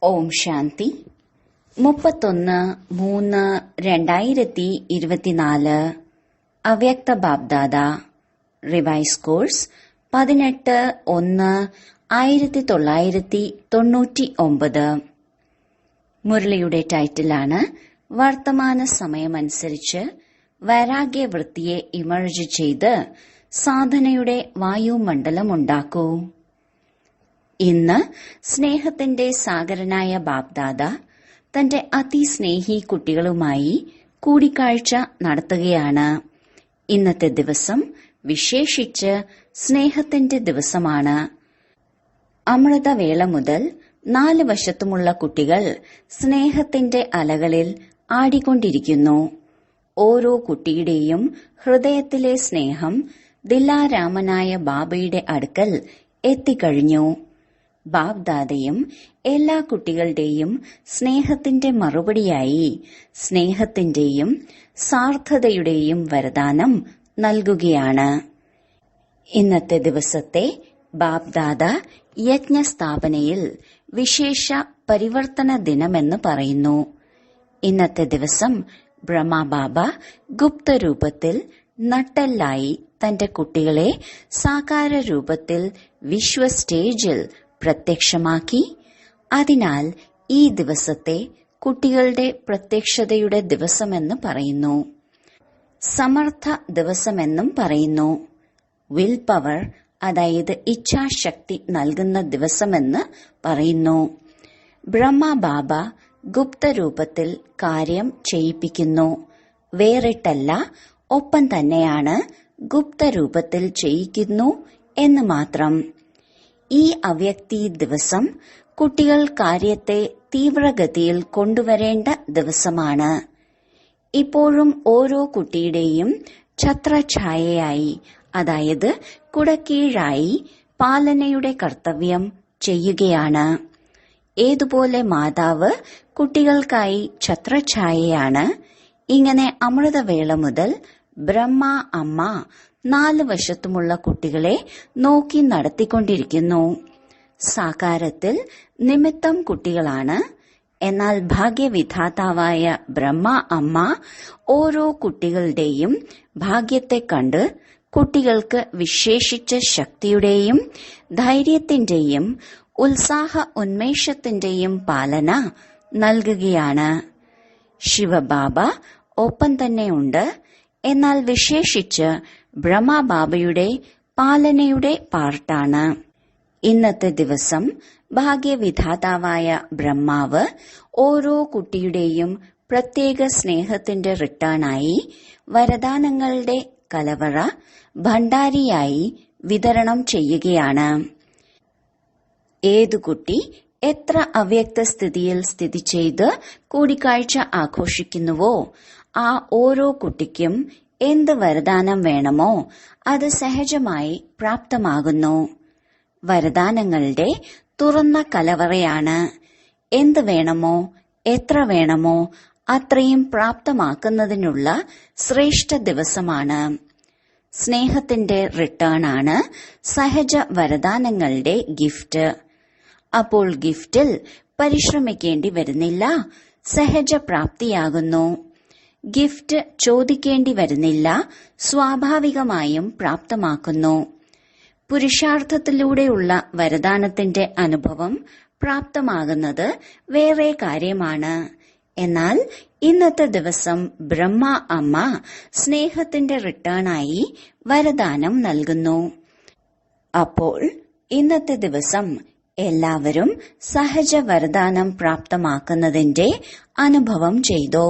ഓം ശാന്തി 31-3-2024 അവ്യക്ത BapDada revise course 18-1-1999. മുരളിയുടെ ടൈറ്റിലാണ് വർത്തമാന സമയമനുസരിച്ച് വൈരാഗ്യവൃത്തിയെ ഇമർജ് ചെയ്ത് സാധനയുടെ വായുമണ്ഡലമുണ്ടാക്കൂ. ഇന്ന് സ്നേഹത്തിന്റെ സാഗരനായ ബാബ്ദാദ തന്റെ അതിസ്നേഹി കുട്ടികളുമായി കൂടിക്കാഴ്ച നടത്തുകയാണ്. ഇന്നത്തെ ദിവസം വിശേഷിച്ച് സ്നേഹത്തിന്റെ ദിവസമാണ്. അമൃതവേള മുതൽ 4 വശത്തുമുള്ള കുട്ടികൾ സ്നേഹത്തിന്റെ അലകളിൽ ആടിക്കൊണ്ടിരിക്കുന്നു. ഓരോ കുട്ടിയുടെയും ഹൃദയത്തിലെ സ്നേഹം ദിലാരാമനായ ബാബയുടെ അടുക്കൽ എത്തിക്കഴിഞ്ഞു. ബാബ്ദാദയും എല്ലാ കുട്ടികളുടെയും സ്നേഹത്തിന്റെ മറുപടിയായി സ്നേഹത്തിന്റെയും സാർത്ഥതയുടെയും വരദാനം നൽകുകയാണ്. ഇന്നത്തെ ദിവസത്തെ ബാബ്ദാദ യജ്ഞസ്ഥാപനയിൽ വിശേഷ പരിവർത്തന ദിനമെന്ന് പറയുന്നു. ഇന്നത്തെ ദിവസം ബ്രഹ്മബാബ ഗുപ്തരൂപത്തിൽ നട്ടെല്ലായി തന്റെ കുട്ടികളെ സാകാര രൂപത്തിൽ വിശ്വ സ്റ്റേജിൽ പ്രത്യക്ഷമാക്കി. അതിനാൽ ഈ ദിവസത്തെ കുട്ടികളുടെ പ്രത്യക്ഷതയുടെ ദിവസമെന്ന് പറയുന്നു. സമർത്ഥ ദിവസമെന്നും പറയുന്നു. വിൽ പവർ, അതായത് ഇച്ഛാശക്തി നൽകുന്ന ദിവസമെന്ന് പറയുന്നു. ബ്രഹ്മബാബ ഗുപ്തരൂപത്തിൽ കാര്യം ചെയ്യിപ്പിക്കുന്നു. വേറിട്ടല്ല, ഒപ്പം തന്നെയാണ് ഗുപ്തരൂപത്തിൽ ചെയ്യിക്കുന്നു എന്ന് മാത്രം. ഈ അവ്യക്തി ദിവസം കുട്ടികൾ കാര്യത്തെ തീവ്രഗതിയിൽ കൊണ്ടുവരേണ്ട ദിവസമാണ്. ഇപ്പോഴും ഓരോ കുട്ടിയുടെയും ഛത്രഛായയായി, അതായത് കുടക്കീഴായി പാലനയുടെ കർത്തവ്യം ചെയ്യുകയാണ്. ഏതുപോലെ മാതാവ് കുട്ടികൾക്കായി ഛത്രഛായയാണ്, ഇങ്ങനെ അമൃതവേള മുതൽ ബ്രഹ്മ അമ്മ 4 വശത്തുമുള്ള കുട്ടികളെ നോക്കി നടത്തിക്കൊണ്ടിരിക്കുന്നു. സാകാരത്തിൽ നിമിത്തം കുട്ടികളാണ്. എന്നാൽ ഭാഗ്യവിധാതാവായ ബ്രഹ്മ അമ്മ ഓരോ കുട്ടികളുടെയും ഭാഗ്യത്തെ കണ്ട് കുട്ടികൾക്ക് വിശേഷിച്ച ശക്തിയുടെയും ധൈര്യത്തിന്റെയും ഉത്സാഹ ഉന്മേഷത്തിന്റെയും പാലന നൽകുകയാണ്. ശിവബാബ ഒപ്പം തന്നെയുണ്ട്. എന്നാൽ വിശേഷിച്ച് ബ്രഹ്മബാബയുടെ പാലനയുടെ പാർട്ടാണ്. ഇന്നത്തെ ദിവസം ഭാഗ്യവിധാതാവായ ബ്രഹ്മാവ് ഓരോ കുട്ടിയുടെയും പ്രത്യേക സ്നേഹത്തിന്റെ റിട്ടേണായി വരദാനങ്ങളുടെ കലവറ ഭണ്ഡാരിയായി വിതരണം ചെയ്യുകയാണ്. ഏതു കുട്ടി എത്ര അവ്യക്ത സ്ഥിതിയിൽ സ്ഥിതി ചെയ്ത് കൂടിക്കാഴ്ച ആഘോഷിക്കുന്നുവോ ആ ഓരോ കുട്ടിക്കും എന്ത് വരദാനം വേണമോ അത് സഹജമായി പ്രാപ്തമാകുന്നു. വരദാനങ്ങളുടെ തുറന്ന കലവറയാണ്. എന്ത് വേണമോ എത്ര വേണമോ അത്രയും പ്രാപ്തമാക്കുന്നതിനുള്ള ശ്രേഷ്ഠ ദിവസമാണ്. സ്നേഹത്തിന്റെ റിട്ടേൺ ആണ് സഹജ വരദാനങ്ങളുടെ ഗിഫ്റ്റ്. അപ്പോൾ ഗിഫ്റ്റിൽ പരിശ്രമിക്കേണ്ടി വരുന്നില്ല, സഹജ പ്രാപ്തിയാകുന്നു. ഗിഫ്റ്റ് ചോദിക്കേണ്ടി വരുന്നില്ല, സ്വാഭാവികമായും പ്രാപ്തമാക്കുന്നു. പുരുഷാർത്ഥത്തിലൂടെയുള്ള വരദാനത്തിന്റെ അനുഭവം പ്രാപ്തമാകുന്നത് വേറെ കാര്യമാണ്. എന്നാൽ ഇന്നത്തെ ദിവസം ബ്രഹ്മ അമ്മ സ്നേഹത്തിന്റെ റിട്ടേണായി വരദാനം നൽകുന്നു. അപ്പോൾ ഇന്നത്തെ ദിവസം എല്ലാവരും സഹജ വരദാനം പ്രാപ്തമാക്കുന്നതിന്റെ അനുഭവം ചെയ്തോ?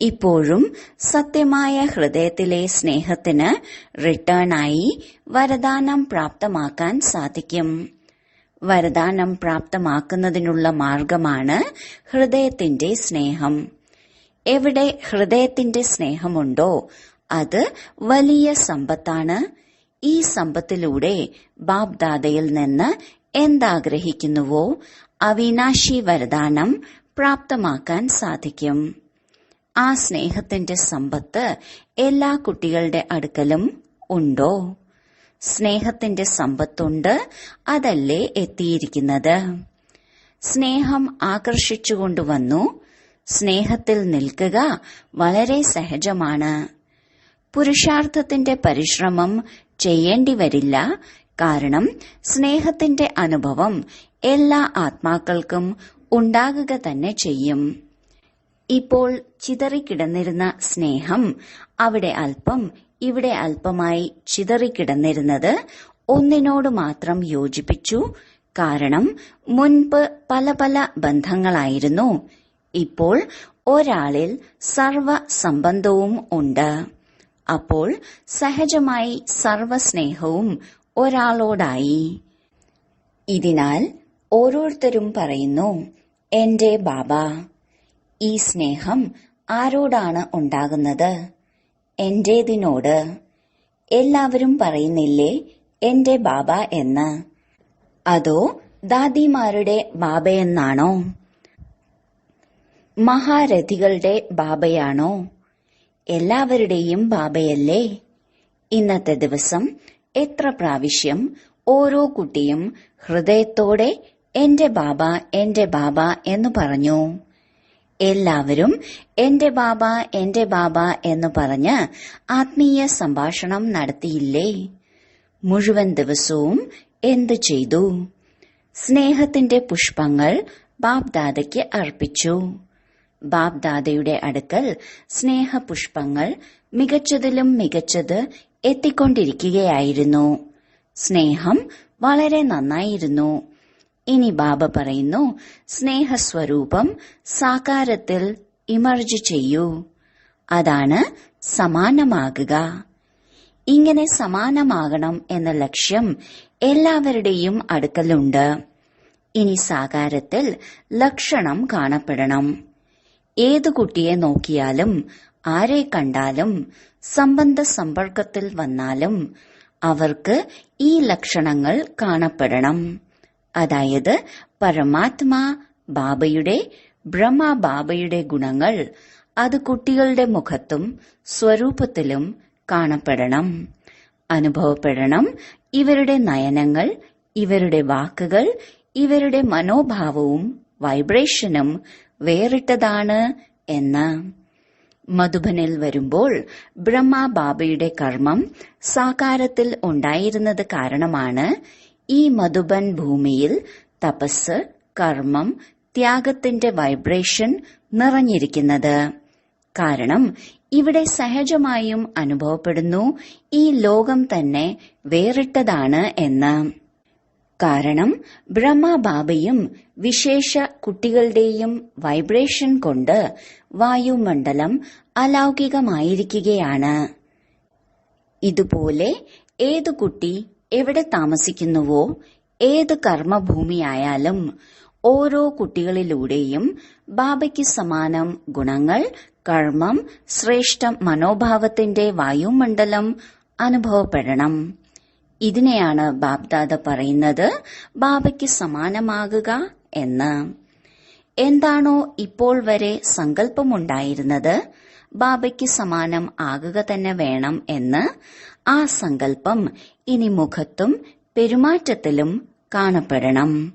ഇപ്പോഴും സത്യമായ ഹൃദയത്തിലെ സ്നേഹത്തിന് റിട്ടേണായി വരദാനം പ്രാപ്തമാക്കാൻ സാധിക്കും. വരദാനം പ്രാപ്തമാക്കുന്നതിനുള്ള മാർഗമാണ് ഹൃദയത്തിന്റെ സ്നേഹം. എവിടെ ഹൃദയത്തിന്റെ സ്നേഹമുണ്ടോ അത് വലിയ സമ്പത്താണ്. ഈ സമ്പത്തിലൂടെ ബാബ്ദാദയിൽ നിന്ന് എന്താഗ്രഹിക്കുന്നുവോ അവിനാശി വരദാനം പ്രാപ്തമാക്കാൻ സാധിക്കും. ആ സ്നേഹത്തിന്റെ സമ്പത്ത് എല്ലാ കുട്ടികളുടെ അടുക്കലും ഉണ്ടോ? സ്നേഹത്തിന്റെ സമ്പത്തുണ്ട്, അതല്ലേ എത്തിയിരിക്കുന്നത്. സ്നേഹം ആകർഷിച്ചുകൊണ്ടുവന്നു. സ്നേഹത്തിൽ നിൽക്കുക വളരെ സഹജമാണ്. പുരുഷാർത്ഥത്തിന്റെ പരിശ്രമം ചെയ്യേണ്ടി വരില്ല. കാരണം സ്നേഹത്തിന്റെ അനുഭവം എല്ലാ ആത്മാക്കൾക്കും ഉണ്ടാകുക തന്നെ ചെയ്യും. ഇപ്പോൾ ചിതറിക്കിടന്നിരുന്ന സ്നേഹം അവിടെ അല്പം ഇവിടെ അല്പമായി ചിതറിക്കിടന്നിരുന്നത് ഒന്നിനോട് മാത്രം യോജിപ്പിച്ചു. കാരണം മുൻപ് പല പല ബന്ധങ്ങളായിരുന്നു. ഇപ്പോൾ ഒരാളിൽ സർവ സംബന്ധവും ഉണ്ട്. അപ്പോൾ സഹജമായി സർവസ്നേഹവും ഒരാളോടായി. ഇതിനാൽ ഓരോരുത്തരും പറയുന്നു, എന്റെ ബാബ. ഈ സ്നേഹം ആരോടാണ് ഉണ്ടാകുന്നത്? എന്റേതിനോട്. എല്ലാവരും പറയുന്നില്ലേ എന്റെ ബാബ എന്ന്? അതോ ദാദിമാരുടെ ബാബയെന്നാണോ? മഹാരഥികളുടെ ബാബയാണോ? എല്ലാവരുടെയും ബാബയല്ലേ? ഇന്നത്തെ ദിവസം എത്ര പ്രാവശ്യം ഓരോ കുട്ടിയും ഹൃദയത്തോടെ എന്റെ ബാബ എന്റെ ബാബ എന്ന് പറഞ്ഞു? എല്ലാവരും എന്റെ ബാബ എന്ന് പറഞ്ഞ് ആത്മീയ സംഭാഷണം നടത്തിയില്ലേ? മുഴുവൻ ദിവസവും എന്തു ചെയ്തു? സ്നേഹത്തിന്റെ പുഷ്പങ്ങൾ ബാബ്ദാദയ്ക്ക് അർപ്പിച്ചു. ബാബ്ദാദയുടെ അടുക്കൽ സ്നേഹപുഷ്പങ്ങൾ മികച്ചതിലും മികച്ചത് എത്തിക്കൊണ്ടിരിക്കുകയായിരുന്നു. സ്നേഹം വളരെ നന്നായിരുന്നു. ഇനി ബാബ പറയുന്നു, സ്നേഹസ്വരൂപം സാകാരത്തിൽ ഇമർജ് ചെയ്യൂ. അതാണ് സമാനമാകുക. ഇങ്ങനെ സമാനമാകണം എന്ന ലക്ഷ്യം എല്ലാവരുടെയും അടുക്കലുണ്ട്. ഇനി സാകാരത്തിൽ ലക്ഷണം കാണപ്പെടണം. ഏതു കുട്ടിയെ നോക്കിയാലും ആരെ കണ്ടാലും സംബന്ധ സമ്പർക്കത്തിൽ വന്നാലും അവർക്ക് ഈ ലക്ഷണങ്ങൾ കാണപ്പെടണം. അതായത് പരമാത്മാ ബാബയുടെ ബ്രഹ്മ ബാബയുടെ ഗുണങ്ങൾ അത് കുട്ടികളുടെ മുഖത്തും സ്വരൂപത്തിലും കാണപ്പെടണം, അനുഭവപ്പെടണം. ഇവരുടെ നയനങ്ങൾ, ഇവരുടെ വാക്കുകൾ, ഇവരുടെ മനോഭാവവും വൈബ്രേഷനും വേറിട്ടതാണ് എന്ന്. മധുബനിൽ വരുമ്പോൾ ബ്രഹ്മ ബാബയുടെ കർമ്മം സാകാരത്തിൽ ഉണ്ടായിരുന്നത് കാരണമാണ് ഈ മധുബൻ ഭൂമിയിൽ തപസ്, കർമ്മം, ത്യാഗത്തിന്റെ വൈബ്രേഷൻ നിറഞ്ഞിരിക്കുന്നത്. കാരണം ഇവിടെ സഹജമായും അനുഭവപ്പെടുന്നു ഈ ലോകം തന്നെ വേറിട്ടതാണ് എന്ന്. കാരണം ബ്രഹ്മ ബാബയും വിശേഷ കുട്ടികളുടെയും വൈബ്രേഷൻ കൊണ്ട് വായുമണ്ഡലം അലൗകികമായിരിക്കുകയാണ്. ഇതുപോലെ ഏതു കുട്ടി എവിടെ താമസിക്കുന്നുവോ, ഏത് കർമ്മഭൂമിയായാലും ഓരോ കുട്ടികളിലൂടെയും ബാബയ്ക്ക് സമാനം ഗുണങ്ങൾ, കർമ്മം, ശ്രേഷ്ഠ മനോഭാവത്തിന്റെ വായുമണ്ഡലം അനുഭവപ്പെടണം. ഇതിനെയാണ് ബാബ്ദാദ പറയുന്നത് ബാബയ്ക്ക് സമാനമാകുക എന്ന്. എന്താണോ ഇപ്പോൾ വരെ സങ്കല്പമുണ്ടായിരുന്നത് ബാബയ്ക്ക് സമാനം ആകുക തന്നെ വേണം എന്ന്, ആ സങ്കല്പം ഇനി മുഖത്തും പെരുമാറ്റത്തിലും കാണപ്പെടണം.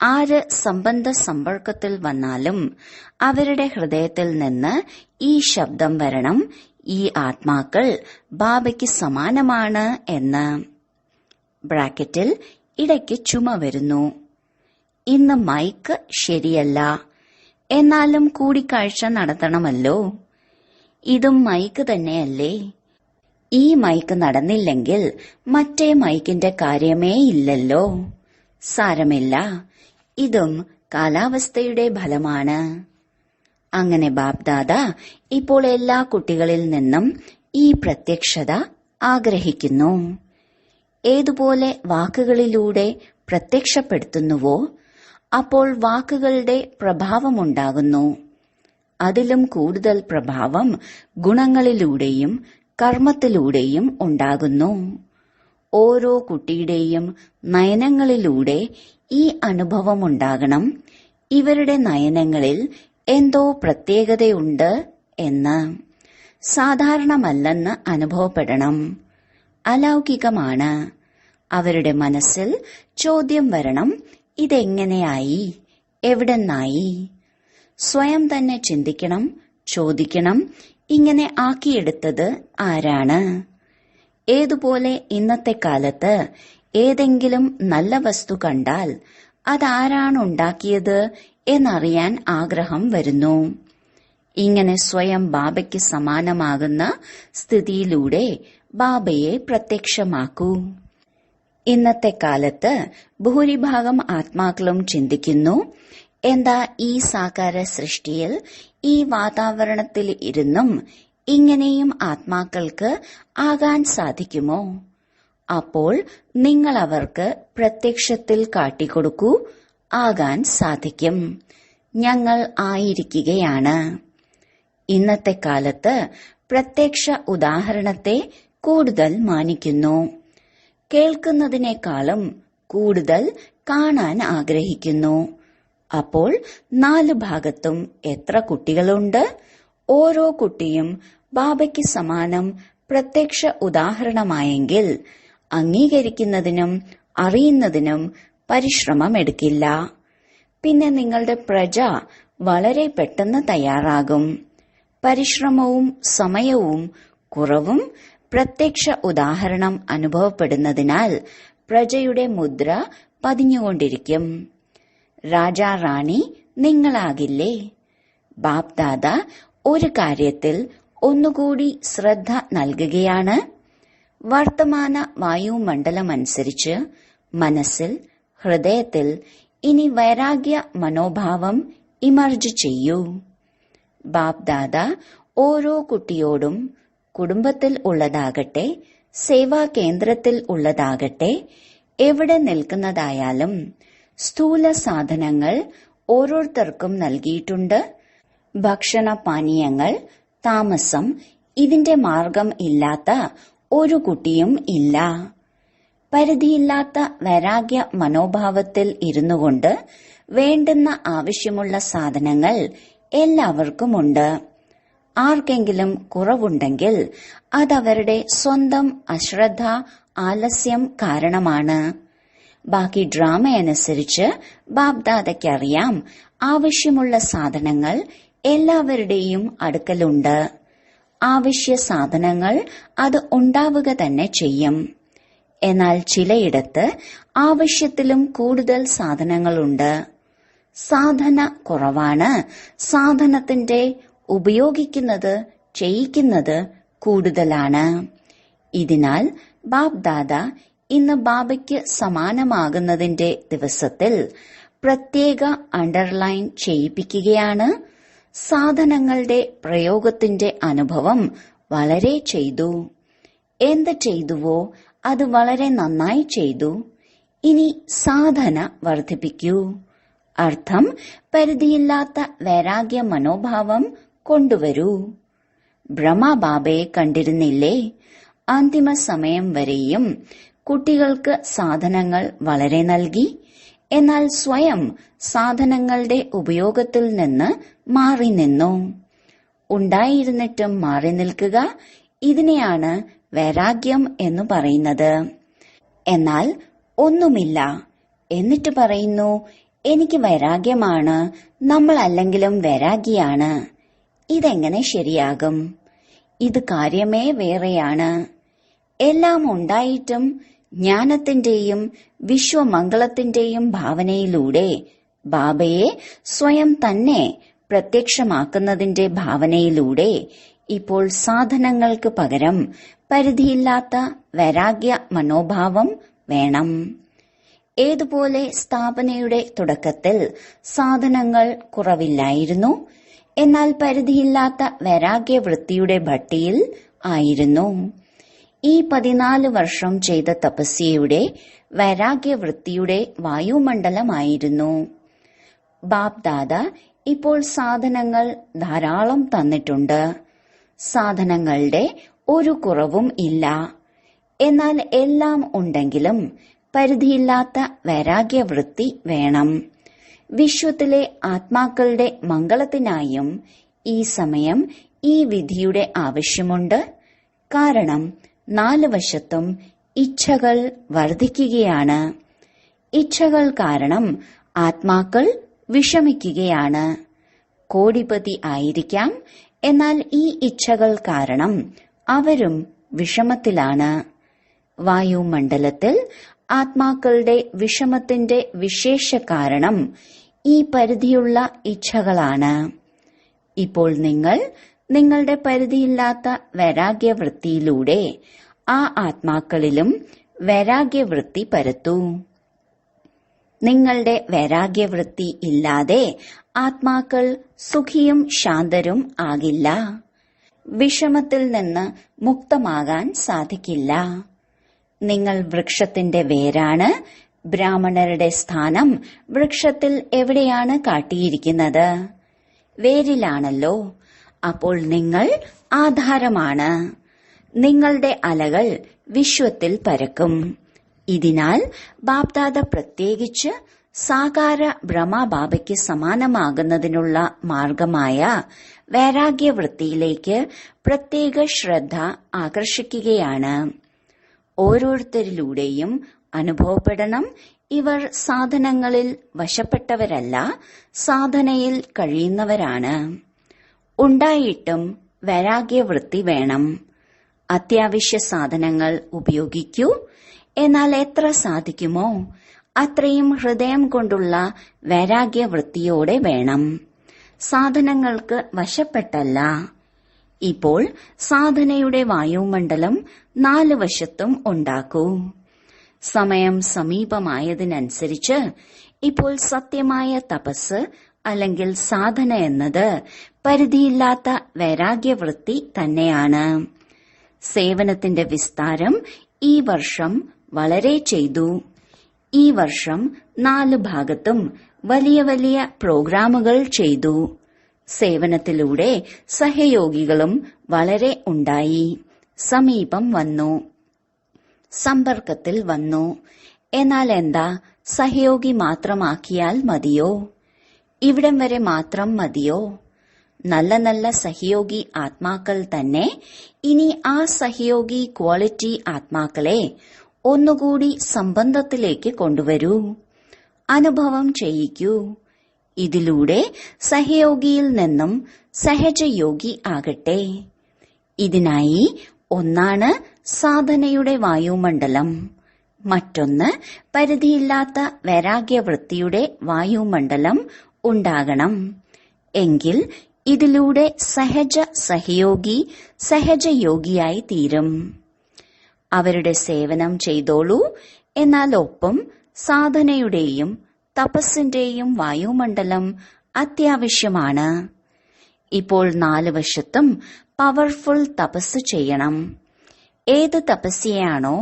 ആര് സംബന്ധ സമ്പർക്കത്തിൽ വന്നാലും അവരുടെ ഹൃദയത്തിൽ നിന്ന് ഈ ശബ്ദം വരണം, ഈ ആത്മാക്കൾ ബാബയ്ക്ക് സമാനമാണ് എന്ന്. ബ്രാക്കറ്റിൽ ഇടയ്ക്ക് ചുമ വരുന്നു. ഇന്ന് മൈക്ക് ശരിയല്ല, എന്നാലും കൂടിക്കാഴ്ച നടത്തണമല്ലോ. ഇതും മൈക്ക് തന്നെയല്ലേ? ഈ മൈക്ക് നടന്നില്ലെങ്കിൽ മറ്റേ മൈക്കിന്റെ കാര്യമേ ഇല്ലല്ലോ. സാരമില്ല, ഇതും കാലാവസ്ഥയുടെ ഫലമാണ്. അങ്ങനെ ബാബ്ദാദ ഇപ്പോൾ എല്ലാ കുട്ടികളിൽ നിന്നും ഈ പ്രത്യക്ഷത ആഗ്രഹിക്കുന്നു. ഏതുപോലെ വാക്കുകളിലൂടെ പ്രത്യക്ഷപ്പെടുത്തുന്നുവോ അപ്പോൾ വാക്കുകളുടെ പ്രഭാവമുണ്ടാകുന്നു. അതിലും കൂടുതൽ പ്രഭാവം ഗുണങ്ങളിലൂടെയും കർമ്മത്തിലൂടെയും ഉണ്ടാകുന്നു. ഓരോ കുട്ടിയുടെയും നയനങ്ങളിലൂടെ ഈ അനുഭവമുണ്ടാകണം, ഇവരുടെ നയനങ്ങളിൽ എന്തോ പ്രത്യേകതയുണ്ട് എന്ന്. സാധാരണമല്ലെന്ന് അനുഭവപ്പെടണം, അലൗകികമാണ്. അവരുടെ മനസ്സിൽ ചോദ്യം വരണം, ഇതെങ്ങനെയായി, എവിടെന്നായി? സ്വയം തന്നെ ചിന്തിക്കണം, ചോദിക്കണം, ഇങ്ങനെ ആക്കിയെടുത്തത് ആരാണ്? ഏതുപോലെ ഇന്നത്തെ കാലത്ത് ഏതെങ്കിലും നല്ല വസ്തു കണ്ടാൽ അതാരാണുണ്ടാക്കിയത് എന്നറിയാൻ ആഗ്രഹം വരുന്നു. ഇങ്ങനെ സ്വയം ബാബയ്ക്ക് സമാനമാകുന്ന സ്ഥിതിയിലൂടെ ബാബയെ പ്രത്യക്ഷമാക്കൂ. ഇന്നത്തെ കാലത്ത് ഭൂരിഭാഗം ആത്മാക്കളും ചിന്തിക്കുന്നു, എന്താ ഈ സാകാര സൃഷ്ടിയിൽ ഈ വാതാവരണത്തിൽ ഇരുന്നും ഇങ്ങനെയും ആത്മാക്കൾക്ക് ആകാൻ സാധിക്കുമോ? അപ്പോൾ നിങ്ങൾ അവർക്ക് പ്രത്യക്ഷത്തിൽ കാട്ടിക്കൊടുക്കൂ, ആകാൻ സാധിക്കും. ഞങ്ങൾ ആയിരിക്കുകയാണ്. ഇന്നത്തെ കാലത്ത് പ്രത്യക്ഷ ഉദാഹരണത്തെ കൂടുതൽ മാനിക്കുന്നു. കേൾക്കുന്നതിനേക്കാളും കൂടുതൽ കാണാൻ ആഗ്രഹിക്കുന്നു. അപ്പോൾ 4 ഭാഗത്തും എത്ര കുട്ടികളുണ്ട്? ഓരോ കുട്ടിയും ബാബയ്ക്ക് സമാനം പ്രത്യക്ഷ ഉദാഹരണമായെങ്കിൽ അംഗീകരിക്കുന്നതിനും അറിയുന്നതിനും പരിശ്രമമെടുക്കില്ല. പിന്നെ നിങ്ങളുടെ പ്രജ വളരെ പെട്ടെന്ന് തയ്യാറാകും. പരിശ്രമവും സമയവും കുറവും പ്രത്യക്ഷ ഉദാഹരണം അനുഭവപ്പെടുന്നതിനാൽ പ്രജയുടെ മുദ്ര പതിഞ്ഞുകൊണ്ടിരിക്കും. രാജാ റാണി നിങ്ങളാകില്ലേ? ബാപ്ദാദ ഒരു കാര്യത്തിൽ ഒന്നുകൂടി ശ്രദ്ധ നൽകുകയാണ്. വർത്തമാന വായുമണ്ഡലമനുസരിച്ച് മനസ്സിൽ, ഹൃദയത്തിൽ ഇനി വൈരാഗ്യ മനോഭാവം ഇമർജ് ചെയ്യൂ. ബാപ്ദാദ ഓരോ കുട്ടിയോടും കുടുംബത്തിൽ ഉള്ളതാകട്ടെ, സേവാ കേന്ദ്രത്തിൽ ഉള്ളതാകട്ടെ, എവിടെ നിൽക്കുന്നതായാലും സ്ഥൂല സാധനങ്ങൾ ഓരോരുത്തർക്കും നൽകിയിട്ടുണ്ട്. ഭക്ഷണപാനീയങ്ങൾ, താമസം, ഇതിന്റെ മാർഗം ഇല്ലാത്ത ഒരു കുട്ടിയും ഇല്ല. പരിധിയില്ലാത്ത വൈരാഗ്യ മനോഭാവത്തിൽ ഇരുന്നുകൊണ്ട് വേണ്ടുന്ന ആവശ്യമുള്ള സാധനങ്ങൾ എല്ലാവർക്കുമുണ്ട്. ആർക്കെങ്കിലും കുറവുണ്ടെങ്കിൽ അതവരുടെ സ്വന്തം അശ്രദ്ധ, ആലസ്യം കാരണമാണ്. ബാക്കി ഡ്രാമയനുസരിച്ച് ബാപ്ദാദയ്ക്കറിയാം ആവശ്യമുള്ള സാധനങ്ങൾ എല്ലാവരുടെയും അടുക്കലുണ്ട്. ആവശ്യ സാധനങ്ങൾ അത് ഉണ്ടാവുക തന്നെ ചെയ്യും. എന്നാൽ ചിലയിടത്ത് ആവശ്യത്തിലും കൂടുതൽ സാധനങ്ങളുണ്ട്. സാധന കുറവാണ്. സാധനത്തിന്റെ ഉപയോഗിക്കുന്നത്, ചെയ്യിക്കുന്നത് കൂടുതലാണ്. ഇതിനാൽ ബാപ്ദാദ ഇന്ന് ബാബയ്ക്ക് സമാനമാകുന്നതിന്റെ ദിവസത്തിൽ പ്രത്യേക അണ്ടർലൈൻ ചെയ്യിപ്പിക്കുകയാണ്. സാധനങ്ങളുടെ പ്രയോഗത്തിന്റെ അനുഭവം വളരെ ചെയ്തു. എന്ത് ചെയ്തുവോ അത് വളരെ നന്നായി ചെയ്തു. ഇനി സാധന വർദ്ധിപ്പിക്കൂ. അർത്ഥം പരിധിയില്ലാത്ത വൈരാഗ്യ മനോഭാവം കൊണ്ടുവരൂ. ബ്രഹ്മബാബയെ കണ്ടിരുന്നില്ലേ? അന്തിമ സമയം വരെയും കുട്ടികൾക്ക് സാധനങ്ങൾ വളരെ നൽകി. എന്നാൽ സ്വയം സാധനങ്ങളുടെ ഉപയോഗത്തിൽ നിന്ന് മാറി നിന്നു. ഉണ്ടായിരുന്നിട്ടും മാറി നിൽക്കുക, ഇതിനെയാണ് വൈരാഗ്യം എന്ന് പറയുന്നത്. എന്നാൽ ഒന്നുമില്ല എന്നിട്ട് പറയുന്നു, എനിക്ക് വൈരാഗ്യമാണ്, നമ്മൾ അല്ലെങ്കിലും വൈരാഗിയാണ്. ഇതെങ്ങനെ ശരിയാകും? ഇത് കാര്യമേ വേറെയാണ്. എല്ലാം ഉണ്ടായിട്ടും ജ്ഞാനത്തിന്റെയും വിശ്വമംഗളത്തിന്റെയും ഭാവനയിലൂടെ ബാബയെ സ്വയം തന്നെ പ്രത്യക്ഷമാക്കുന്നതിന്റെ ഭാവനയിലൂടെ ഇപ്പോൾ സാധനങ്ങൾക്ക് പകരം പരിധിയില്ലാത്ത വൈരാഗ്യ മനോഭാവം വേണം. ഏതുപോലെ സ്ഥാപനയുടെ തുടക്കത്തിൽ സാധനങ്ങൾ കുറവില്ലായിരുന്നു, എന്നാൽ പരിധിയില്ലാത്ത വൈരാഗ്യവൃത്തിയുടെ ഭട്ടിയിൽ ആയിരുന്നു. ഈ 14 വർഷം ചെയ്ത തപസ്യയുടെ വൈരാഗ്യവൃത്തിയുടെ വായുമണ്ഡലമായിരുന്നു. ബാപ്ദാദ ഇപ്പോൾ സാധനങ്ങൾ ധാരാളം തന്നിട്ടുണ്ട്. സാധനങ്ങളുടെ ഒരു കുറവും ഇല്ല. എന്നാൽ എല്ലാം ഉണ്ടെങ്കിലും പരിധിയില്ലാത്ത വൈരാഗ്യവൃത്തി വേണം. വിശ്വത്തിലെ ആത്മാക്കളുടെ മംഗളത്തിനായും ഈ സമയം ഈ വിധിയുടെ ആവശ്യമുണ്ട്. കാരണം 4 വശത്തും ഇച്ഛകൾ വർദ്ധിക്കുകയാണ്. ഇച്ഛകൾ കാരണം ആത്മാക്കൾ വിഷമിക്കുകയാണ്. കോടിപതി ആയിരിക്കാം, എന്നാൽ ഈ ഇച്ഛകൾ കാരണം അവരും വിഷമത്തിലാണ്. വായുമണ്ഡലത്തിൽ ആത്മാക്കളുടെ വിഷമത്തിന്റെ വിശേഷ കാരണം ഈ പരിധിയുള്ള ഇച്ഛകളാണ്. ഇപ്പോൾ നിങ്ങൾ നിങ്ങളുടെ പരിധിയില്ലാത്ത വൈരാഗ്യവൃത്തിയിലൂടെ ആ ആത്മാക്കളിലും വൈരാഗ്യവൃത്തി പരത്തൂ. നിങ്ങളുടെ വൈരാഗ്യവൃത്തി ഇല്ലാതെ ആത്മാക്കൾ സുഖിയും ശാന്തരും ആകില്ല. വിഷമത്തിൽ നിന്ന് മുക്തമാകാൻ സാധിക്കില്ല. നിങ്ങൾ വൃക്ഷത്തിന്റെ വേരാണ്. ബ്രാഹ്മണരുടെ സ്ഥാനം വൃക്ഷത്തിൽ എവിടെയാണ് കാട്ടിയിരിക്കുന്നത്? വേരിലാണല്ലോ. അപ്പോൾ നിങ്ങൾ ആധാരമാണ്. നിങ്ങളുടെ അലകൾ വിശ്വത്തിൽ പരക്കും. ഇതിനാൽ ബാപ്ദാദ പ്രത്യേകിച്ച് സാകാര ബ്രഹ്മബാബയ്ക്ക് സമാനമാകുന്നതിനുള്ള മാർഗമായ വൈരാഗ്യവൃത്തിയിലേക്ക് പ്രത്യേക ശ്രദ്ധ ആകർഷിക്കുകയാണ്. ഓരോരുത്തരിലൂടെയും അനുഭവപ്പെടണം, ഇവർ സാധനങ്ങളിൽ വശപ്പെട്ടവരല്ല, സാധനയിൽ കഴിയുന്നവരാണ്. ഉണ്ടായിട്ടും വൈരാഗ്യവൃത്തി വേണം. അത്യാവശ്യ സാധനങ്ങൾ ഉപയോഗിക്കൂ. എന്നാൽ എത്ര സാധിക്കുമോ അത്രയും ഹൃദയം കൊണ്ടുള്ള വൈരാഗ്യവൃത്തിയോടെ വേണം. സാധനങ്ങൾക്ക് വശപ്പെട്ടല്ല. ഇപ്പോൾ സാധനയുടെ വായുമണ്ഡലം 4 വശത്തും ഉണ്ടാക്കൂ. സമയം സമീപമായതിനനുസരിച്ച് ഇപ്പോൾ സത്യമായ തപസ് അല്ലെങ്കിൽ സാധന എന്നത് പരിധിയില്ലാത്ത വൈരാഗ്യവൃത്തി തന്നെയാണ്. സേവനത്തിന്റെ വിസ്താരം ഈ വർഷം വളരെ ചെയ്തു. ഈ വർഷം 4 ഭാഗത്തും വലിയ വലിയ പ്രോഗ്രാമുകൾ ചെയ്തു. സേവനത്തിലൂടെ സഹയോഗികളും വളരെ ഉണ്ടായി. സമീപം വന്നു, സമ്പർക്കത്തിൽ വന്നു. എന്നാൽ എന്താ, സഹയോഗി മാത്രമാക്കിയാൽ മതിയോ? ഇവിടം വരെ മാത്രം മതിയോ? നല്ല നല്ല സഹയോഗി ആത്മാക്കൾ തന്നെ. ഇനി ആ സഹയോഗി ക്വാളിറ്റി ആത്മാക്കളെ ഒന്നുകൂടി സംബന്ധത്തിലേക്ക് കൊണ്ടുവരൂ. അനുഭവം ചെയ്യിക്കൂ. ഇതിലൂടെ സഹയോഗിയിൽ നിന്നും സഹജയോഗി ആകട്ടെ. ഇതിനായി ഒന്നാണ് സാധനയുടെ വായുമണ്ഡലം, മറ്റൊന്ന് പരിധിയില്ലാത്ത വൈരാഗ്യവൃത്തിയുടെ വായുമണ്ഡലം ഉണ്ടാകണം. എങ്കിൽ ഇതിലൂടെ സഹജ സഹയോഗി സഹജയോഗിയായി തീരും. അവരുടെ സേവനം ചെയ്തോളൂ. എന്നാൽ ഒപ്പം സാധനയുടെയും തപസ്സിന്റെയും വായുമണ്ഡലം അത്യാവശ്യമാണ്. ഇപ്പോൾ 4 വശത്തും പവർഫുൾ തപസ് ചെയ്യണം. ഏത് തപസ്യയാണോ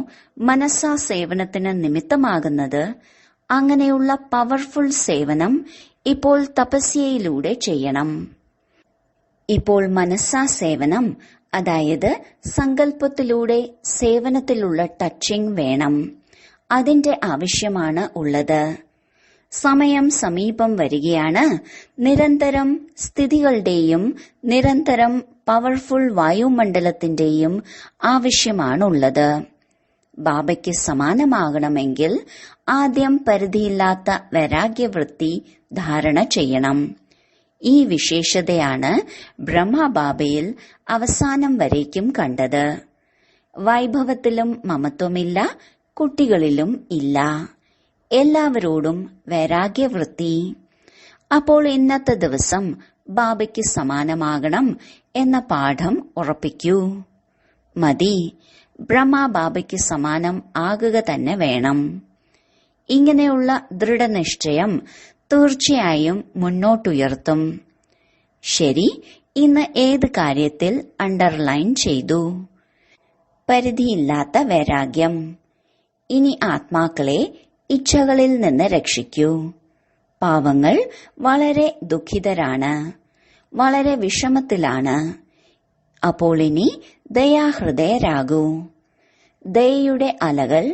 മനസ്സാ സേവനത്തിന് നിമിത്തമാകുന്നത്, അങ്ങനെയുള്ള പവർഫുൾ സേവനം ഇപ്പോൾ തപസ്യയിലൂടെ ചെയ്യണം. ഇപ്പോൾ മനസ്സാ സേവനം, അതായത് സങ്കല്പത്തിലൂടെ സേവനത്തിലുള്ള ടച്ചിങ് വേണം. അതിന്റെ ആവശ്യമാണ് ഉള്ളത്. സമയം സമീപം വരികയാണ്. നിരന്തരം സ്ഥിതികളുടെയും നിരന്തരം പവർഫുൾ വായുമണ്ഡലത്തിന്റെയും ആവശ്യമാണുള്ളത്. ബാബയ്ക്ക് സമാനമാകണമെങ്കിൽ ആദ്യം പരിധിയില്ലാത്ത വൈരാഗ്യവൃത്തി ധാരണ ചെയ്യണം. ഈ വിശേഷതയാണ് ബ്രഹ്മബാബയിൽ അവസാനം വരേക്കും കണ്ടത്. വൈഭവത്തിലും മമത്വമില്ല, കുട്ടികളിലും ഇല്ല. എല്ലാവരോടും വൈരാഗ്യവൃത്തി. അപ്പോൾ ഇന്നത്തെ ദിവസം ബാബയ്ക്ക് സമാനമാകണം എന്ന പാഠം ഉറപ്പിക്കൂ. മതി, ബ്രഹ്മബാബയ്ക്ക് സമാനം ആകുക തന്നെ വേണം. ഇങ്ങനെയുള്ള ദൃഢനിശ്ചയം തീർച്ചയായും മുന്നോട്ടുയർത്തും. ശരി, ഇന്ന് ഏത് കാര്യത്തിൽ അണ്ടർലൈൻ ചെയ്തു? പരിധിയില്ലാത്ത വൈരാഗ്യം. ഇനി ആത്മാക്കളെ ഇച്ഛകളിൽ നിന്ന് രക്ഷിക്കൂ. പാവങ്ങൾ വളരെ ദുഃഖിതരാണ്, വളരെ വിഷമത്തിലാണ്. അപ്പോൾ ഇനി ദയാഹൃദയരാകൂ. ദയയുടെ അലകൾ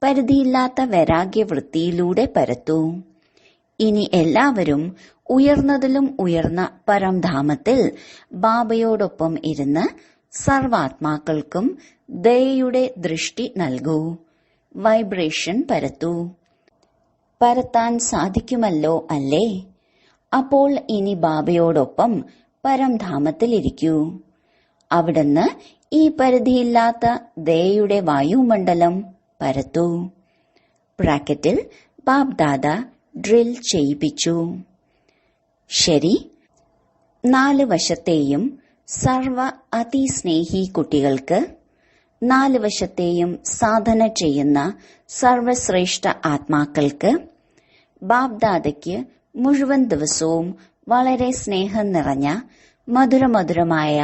പരിധിയില്ലാത്ത വൈരാഗ്യവൃത്തിയിലൂടെ പരത്തൂ. ഇനി എല്ലാവരും ഉയർന്നതിലും ഉയർന്ന പരംധാമത്തിൽ ബാബയോടൊപ്പം ഇരുന്ന് സർവാത്മാക്കൾക്കും ദയയുടെ ദൃഷ്ടി നൽകൂ. വൈബ്രേഷൻ പരത്തൂ. പരത്താൻ സാധിക്കുമല്ലോ, അല്ലേ? അപ്പോൾ ഇനി ബാബയോടൊപ്പം പരംധാമത്തിലിരിക്കൂ. അവിടുന്ന് ഈ പരിധിയില്ലാത്ത ദയയുടെ വായുമണ്ഡലം പരത്തൂ. ബ്രാക്കറ്റിൽ ബാബ്ദാദ ഡ്രിൽ ചെയ്യിപ്പിച്ചു. ശരി, 4 വശത്തെയും സർവ അതിസ്നേഹി കുട്ടികൾക്ക്, 4 വശത്തെയും സാധന ചെയ്യുന്ന സർവശ്രേഷ്ഠ ആത്മാക്കൾക്ക്, ബാബ്ദാദയ്ക്ക് മുഴുവൻ ദിവസവും വളരെ സ്നേഹം നിറഞ്ഞ മധുരമധുരമായ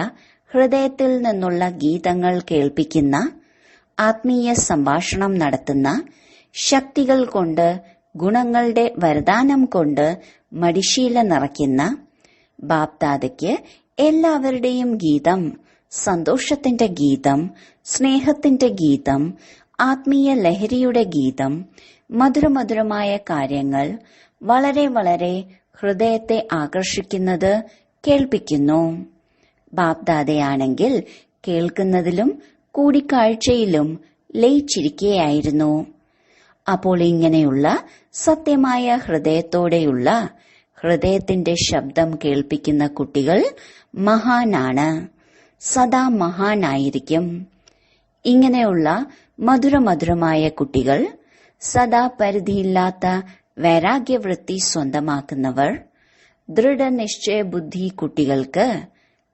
ഹൃദയത്തിൽ നിന്നുള്ള ഗീതങ്ങൾ കേൾപ്പിക്കുന്ന, ആത്മീയ സംഭാഷണം നടത്തുന്ന, ശക്തികൾ കൊണ്ട്, ഗുണങ്ങളുടെ വരദാനം കൊണ്ട് മടിശീല നിറയ്ക്കുന്ന ബാബ്ദാദയ്ക്ക് എല്ലാവരുടെയും ഗീതം, സന്തോഷത്തിന്റെ ഗീതം, സ്നേഹത്തിന്റെ ഗീതം, ആത്മീയ ലഹരിയുടെ ഗീതം, മധുരമധുരമായ കാര്യങ്ങൾ വളരെ വളരെ ഹൃദയത്തെ ആകർഷിക്കുന്നത് കേൾപ്പിക്കുന്നു. ബാബ്ദാദയാണെങ്കിൽ കേൾക്കുന്നതിലും കൂടിക്കാഴ്ചയിലും ലയിച്ചിരിക്കുകയായിരുന്നു. അപ്പോൾ ഇങ്ങനെയുള്ള സത്യമായ ഹൃദയത്തോടെയുള്ള, ഹൃദയത്തിന്റെ ശബ്ദം കേൾപ്പിക്കുന്ന കുട്ടികൾ മഹാനാണ്, സദാ മഹാനായിരിക്കും. ഇങ്ങനെയുള്ള മധുരമധുരമായ കുട്ടികൾ, സദാ പരിധിയില്ലാത്ത വൈരാഗ്യവൃത്തി സ്വന്തമാക്കുന്നവർ, ദൃഢനിശ്ചയ ബുദ്ധി കുട്ടികൾക്ക്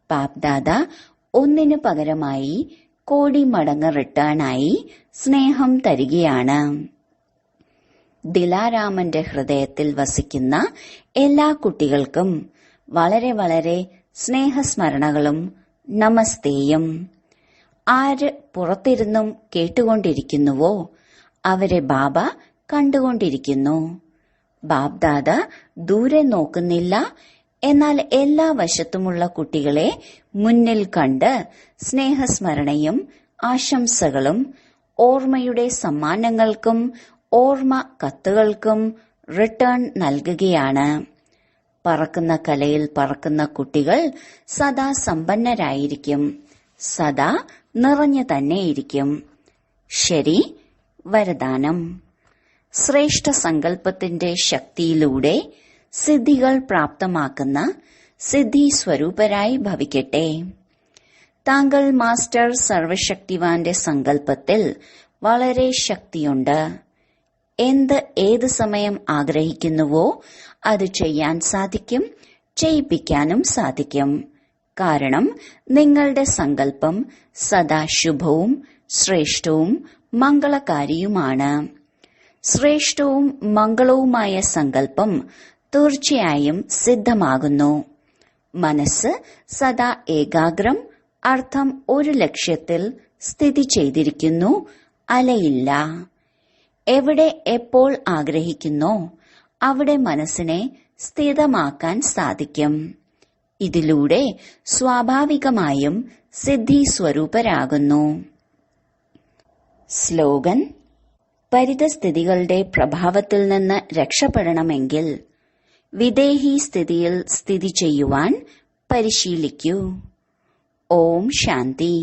ബാബ്ദാദ ഒന്നിനു പകരമായി കോടി മടങ്ങ് റിട്ടേണായി സ്നേഹം തരികയാണ്. ദിലാരാമന്റെ ഹൃദയത്തിൽ വസിക്കുന്ന എല്ലാ കുട്ടികൾക്കും വളരെ വളരെ സ്നേഹസ്മരണകളും നമസ്തേയും. ആര് പുറത്തിരുന്നും കേട്ടുകൊണ്ടിരിക്കുന്നുവോ അവരെ ബാബ കണ്ടുകൊണ്ടിരിക്കുന്നു. ബാബ്ദാദ ദൂരെ നോക്കുന്നില്ല, എന്നാൽ എല്ലാ വശത്തുമുള്ള കുട്ടികളെ മുന്നിൽ കണ്ട് സ്നേഹസ്മരണയും ആശംസകളും ഓർമ്മയുടെ സമ്മാനങ്ങൾക്കും ഓർമ്മ കത്തുകൾക്കും റിട്ടേൺ നൽകുകയാണ്. പറക്കുന്ന കലയിൽ പറക്കുന്ന കുട്ടികൾ സദാ സമ്പന്നരായിരിക്കും, സദാ നിറഞ്ഞു തന്നെയിരിക്കും. ശരി, വരദാനം. ശ്രേഷ്ഠ സങ്കല്പത്തിന്റെ ശക്തിയിലൂടെ സിദ്ധികൾ പ്രാപ്തമാക്കുന്ന സിദ്ധി സ്വരൂപരായി ഭവിക്കട്ടെ. താങ്കൾ മാസ്റ്റർ സർവശക്തിവാന്റെ സങ്കല്പത്തിൽ വളരെ ശക്തിയുണ്ട്. എന്ത് ഏത് സമയം ആഗ്രഹിക്കുന്നുവോ അത് ചെയ്യാൻ സാധിക്കും, ചെയ്യിപ്പിക്കാനും സാധിക്കും. കാരണം നിങ്ങളുടെ സങ്കല്പം സദാ ശുഭവും ശ്രേഷ്ഠവും മംഗളകാരിയുമാണ്. ശ്രേഷ്ഠവും മംഗളവുമായ സങ്കല്പം തീർച്ചയായും സിദ്ധമാകുന്നു. മനസ്സ് സദാ ഏകാഗ്രം, അർത്ഥം ഒരു ലക്ഷ്യത്തിൽ സ്ഥിതി ചെയ്തിരിക്കുന്നു, അലയില്ല. എവിടെ എപ്പോൾ ആഗ്രഹിക്കുന്നോ അവിടെ മനസ്സിനെ സ്ഥിതമാക്കാൻ സാധിക്കും. ഇതിലൂടെ സ്വാഭാവികമായും സിദ്ധി സ്വരൂപരാകുന്നു. സ്ലോഗൻ: പരിതസ്ഥിതികളുടെ പ്രഭാവത്തിൽ നിന്ന് രക്ഷപ്പെടണമെങ്കിൽ വിദേഹി സ്ഥിതിയിൽ സ്ഥിതി ചെയ്യുവാൻ പരിശീലിക്കൂ. ഓം ശാന്തി.